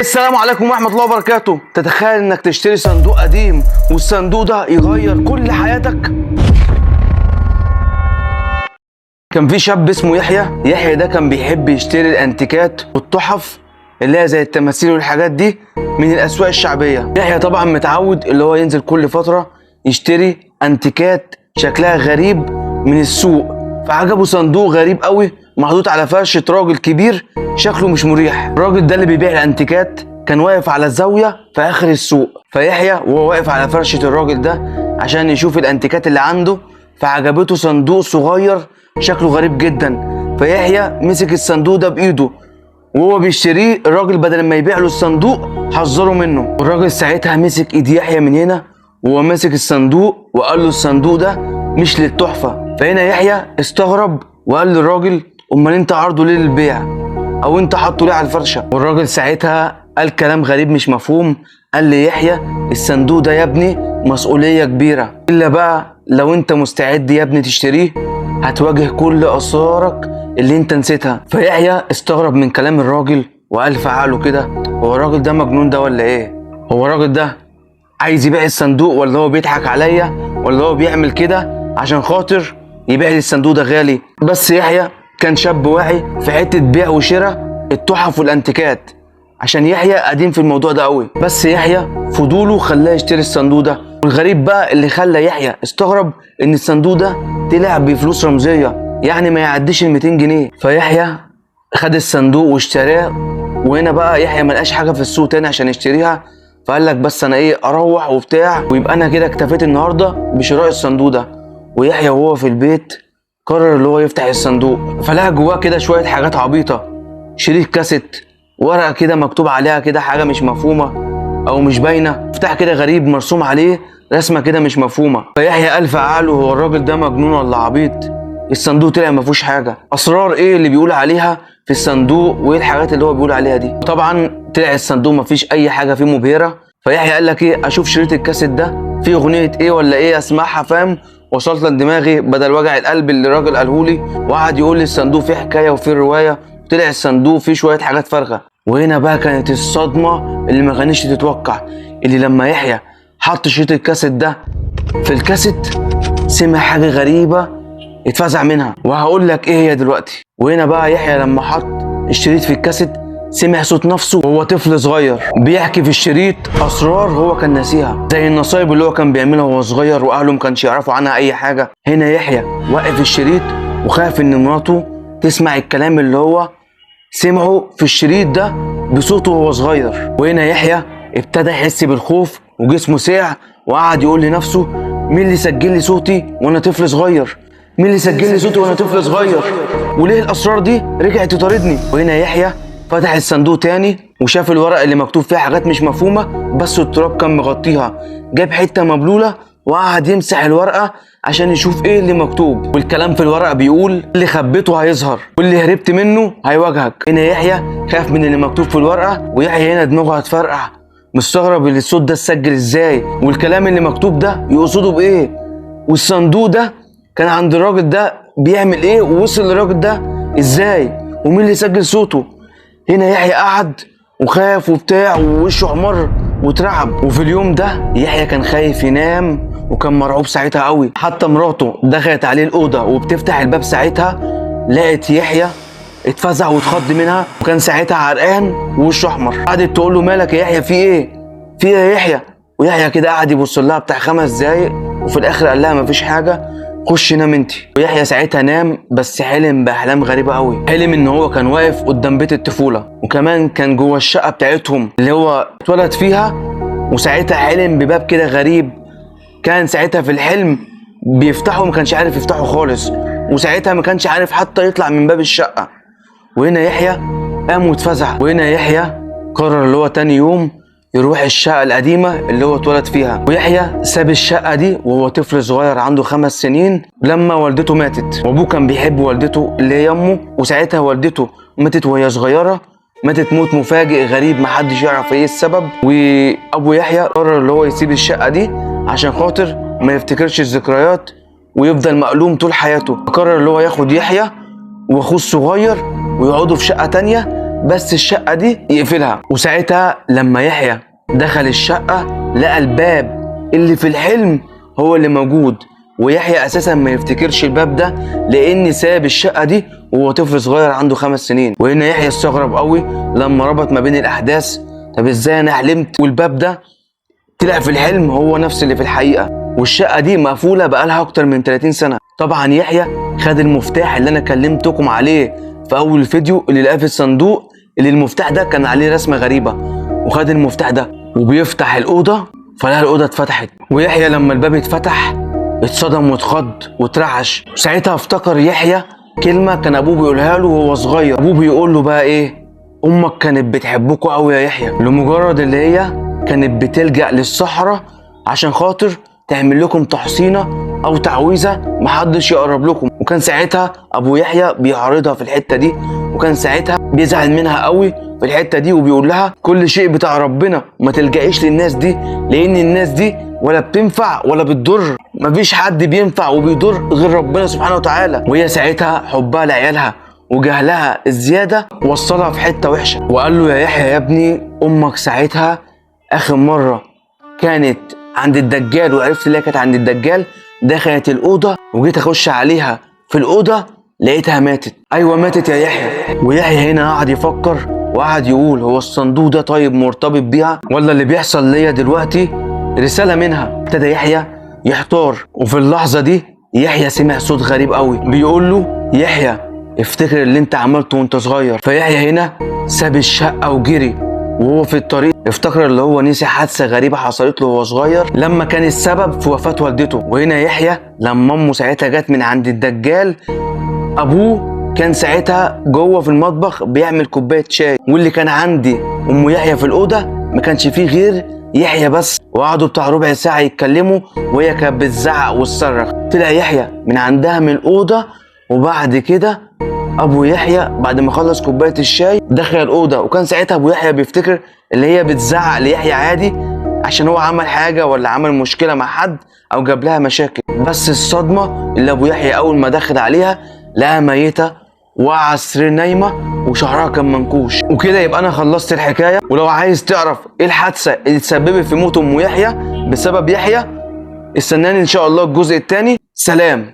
السلام عليكم ورحمة الله وبركاته. تتخيل انك تشتري صندوق قديم والصندوق ده يغير كل حياتك؟ كان في شاب اسمه يحيى ده كان بيحب يشتري الانتيكات والتحف اللي هي زي التماثيل والحاجات دي من الاسواق الشعبية. يحيى طبعا متعود اللي هو ينزل كل فترة يشتري انتيكات شكلها غريب من السوق، فعجبه صندوق غريب قوي محطوط على فرشة راجل كبير شكله مش مريح. الراجل ده اللي بيبيع الانتيكات كان واقف على الزاوية في اخر السوق، فيحيى وهو واقف على فرشة الراجل ده عشان يشوف الانتيكات اللي عنده فعجبته صندوق صغير شكله غريب جدا. فيحيى مسك الصندوق ده بايده وهو بيشتريه، الراجل بدل ما يبيع له الصندوق حذره منه. الراجل ساعتها مسك ايد يحيى من هنا وهو ماسك الصندوق وقال له الصندوق ده مش للتحفة. فهنا يحيى استغرب وقال للراجل امال انت عرضه ليه للبيع او انت حاطه ليه على الفرشه؟ والراجل ساعتها قال كلام غريب مش مفهوم، قال لي يحيى الصندوق ده يا ابني مسؤوليه كبيره، الا بقى لو انت مستعد يا ابني تشتريه هتواجه كل اسرارك اللي انت نسيتها. فيحيى استغرب من كلام الراجل وقال في عقله كده هو الراجل ده مجنون ده ولا ايه؟ هو الراجل ده عايز يبيع الصندوق ولا هو بيضحك عليا ولا هو بيعمل كده عشان خاطر يبيع لي الصندوق ده غالي؟ بس يحيى كان شاب واعي في حته بيع وشراء التحف والانتيكات عشان يحيى قديم في الموضوع ده قوي. بس يحيى فضوله خلاه يشتري الصندوق ده، والغريب بقى اللي خلى يحيى استغرب ان الصندوق ده طلع بفلوس رمزيه يعني ما يعديش ال 200 جنيه. فيحيى خد الصندوق واشتراه، وهنا بقى يحيى ما لقاش حاجه في السوق تاني عشان يشتريها، فقال لك بس انا اروح وبتاع ويبقى انا كده اكتفيت النهارده بشراء الصندوق ده. ويحيى وهو في البيت قرر اللي هو يفتح الصندوق، فلقى جواه كده شويه حاجات عبيطه، شريط كاسيت، ورقه كده مكتوب عليها كده حاجه مش مفهومه او مش باينه، مفتاح كده غريب مرسوم عليه رسمه كده مش مفهومه. فيحيى قال في عقله هو الراجل ده مجنون ولا عبيط؟ الصندوق طلع ما فيهوش حاجه، اسرار ايه اللي بيقول عليها في الصندوق وايه الحاجات اللي هو بيقول عليها دي؟ طبعا طلع الصندوق ما فيش اي حاجه فيه مبهره. فيحيى قال لك اشوف شريط الكاسيت ده فيه اغنيه ايه ولا ايه اسمعها، فاهم؟ وصلت لدماغي بدل وجع القلب اللي الراجل قالهولي، وقعد يقول لي الصندوق فيه حكايه وفيه روايه، طلع الصندوق فيه شويه حاجات فارغه. وهنا بقى كانت الصدمه اللي ما كانتش تتوقع، اللي لما يحيى حط شريط الكاسيت ده في الكاسيت سمع حاجه غريبه اتفزع منها، وهقول لك ايه هي دلوقتي. وهنا بقى يحيى لما حط الشريط في الكاسيت سمع صوت نفسه وهو طفل صغير بيحكي في الشريط اسرار هو كان ناسيها، زي النصايب اللي هو كان بيعملها وهو صغير واهله ما كانش يعرفوا عنها اي حاجه. هنا يحيى وقف الشريط وخاف ان مراته تسمع الكلام اللي هو سمعه في الشريط ده بصوته وهو صغير. وهنا يحيى ابتدى يحس بالخوف وجسمه ساع وقعد يقول لنفسه مين اللي سجل لي صوتي وانا طفل صغير؟ مين اللي سجل لي صوتي وانا طفل صغير؟ وليه الاسرار دي رجعت تطاردني؟ وهنا يحيى فتح الصندوق تاني وشاف الورق اللي مكتوب فيها حاجات مش مفهومه بس التراب كان مغطيها، جاب حته مبلوله وقعد يمسح الورقه عشان يشوف ايه اللي مكتوب. والكلام في الورقه بيقول اللي خبيته هيظهر واللي هربت منه هيواجهك. هنا يحيى خاف من اللي مكتوب في الورقه، ويحيى هنا دماغه هتفرقع مستغرب اللي الصوت ده اتسجل ازاي والكلام اللي مكتوب ده يقصده بايه، والصندوق ده كان عند الراجل ده بيعمل ايه ووصل للراجل ده ازاي ومين اللي سجل صوته. هنا يحيى قعد وخاف وبتاع ووشه احمر واترعب. وفي اليوم ده يحيى كان خايف ينام وكان مرعوب ساعتها قوي، حتى مراته دخلت عليه الاوضه وبتفتح الباب ساعتها لقت يحيى اتفزع واتخض منها، وكان ساعتها عرقان ووشه احمر. قعدت تقول له مالك يا يحيى في ايه؟ في ايه يا يحيى؟ ويحيى كده قعد يبص لها بتاع 5 دقايق وفي الاخر قال لها مفيش حاجه خش نام انتي. ويحيى ساعتها نام بس حلم باحلام غريبه قوي، حلم ان هو كان واقف قدام بيت الطفوله وكمان كان جوه الشقه بتاعتهم اللي هو اتولد فيها، وساعتها حلم بباب كده غريب كان ساعتها في الحلم بيفتحه ما كانش عارف يفتحه خالص، وساعتها ما كانش عارف حتى يطلع من باب الشقه. وهنا يحيى قام واتفزع. وهنا يحيى قرر اللي هو تاني يوم يروح الشقة القديمة اللي هو اتولد فيها. ويحيى ساب الشقة دي وهو طفل صغير عنده 5 سنين لما والدته ماتت، وابوه كان بيحب والدته اللي هي امه، وساعتها والدته ماتت وهي صغيرة، ماتت موت مفاجئ غريب محدش يعرف ايه السبب. وابو يحيى قرر اللي هو يسيب الشقة دي عشان خاطر ما يفتكرش الذكريات ويفضل مألوم طول حياته. قرر اللي هو ياخد يحيى واخوه الصغير ويقعدوا في شقة تانية بس الشقة دي يقفلها. وساعتها لما يحيى دخل الشقة لقى الباب اللي في الحلم هو اللي موجود، ويحيى اساسا ما يفتكرش الباب ده لان ساب الشقة دي وهو طفل صغير عنده 5 سنين. وهنا يحيى استغرب قوي لما ربط ما بين الاحداث. طب ازاي انا حلمت والباب ده طلع في الحلم هو نفس اللي في الحقيقة، والشقة دي مقفولة بقالها اكتر من 30 سنة. طبعا يحيى خد المفتاح اللي انا كلمتكم عليه في اول الفيديو اللي لقاه في الصندوق، اللي المفتاح ده كان عليه رسمة غريبة، وخد المفتاح ده وبيفتح الأوضة فلقى الأوضة اتفتحت. ويحيى لما الباب اتفتح اتصدم واتخض واترعش. ساعتها افتكر يحيى كلمة كان أبوه بيقولها له وهو صغير. أبوه بيقول له بقى إيه؟ أمك كانت بتحبكوا أوي يا يحيى، لمجرد اللي هي كانت بتلجأ للصحراء عشان خاطر تعمل لكم تحصينة أو تعويذة محدش يقرب لكم. وكان ساعتها أبو يحيى بيعارضها في الحتة دي، وكان ساعتها بيزعل منها قوي في الحتة دي، وبيقول لها كل شيء بتاع ربنا ما تلجئيش للناس دي، لأن الناس دي ولا بتنفع ولا بتضر، مفيش حد بينفع وبيضر غير ربنا سبحانه وتعالى. وهي ساعتها حبها لعيالها وجهلها الزيادة وصلها في حتة وحشة. وقال له يا يحيى يا ابني، أمك ساعتها آخر مرة كانت عند الدجال وعرفت اللي هي كانت عند الدجال، دخلت الأوضة وجيت أخش عليها في الأوضة لقيتها ماتت. أيوة ماتت يا يحيى. ويحيى هنا قعد يفكر وقعد يقول هو الصندوق ده طيب مرتبط بيها، ولا اللي بيحصل ليا دلوقتي رسالة منها؟ ابتدى يحيى يحتار. وفي اللحظة دي يحيى سمع صوت غريب قوي بيقول له يحيى افتكر اللي انت عملته وانت صغير. فيحيى هنا ساب الشقة وجري، وهو في الطريق افتكر اللي هو نسي حادثة غريبة حصلت له وهو صغير لما كان السبب في وفاة والدته. وهنا يحيى لما امه ساعتها جت من عند الدجال، ابوه كان ساعتها جوه في المطبخ بيعمل كوباية شاي، واللي كان عندي ام يحيى في الأوضة ما كانش فيه غير يحيى بس. وقعدوا بتاع ربع ساعة يتكلموا وهي كانت بتزعق وتصرخ. طلع يحيى من عندها من الأوضة، وبعد كده ابو يحيى بعد ما خلص كوبايه الشاي دخل الاوضه. وكان ساعتها ابو يحيى بيفتكر اللي هي بتزعق ليحيى عادي عشان هو عمل حاجه ولا عمل مشكله مع حد او جاب لها مشاكل. بس الصدمه اللي ابو يحيى اول ما دخل عليها لقاها ميته وقع على السرير نايمه وشعرها كان منكوش. وكده يبقى انا خلصت الحكايه. ولو عايز تعرف ايه الحادثه اللي تسببت في موت ام يحيى بسبب يحيى، استناني ان شاء الله الجزء الثاني. سلام.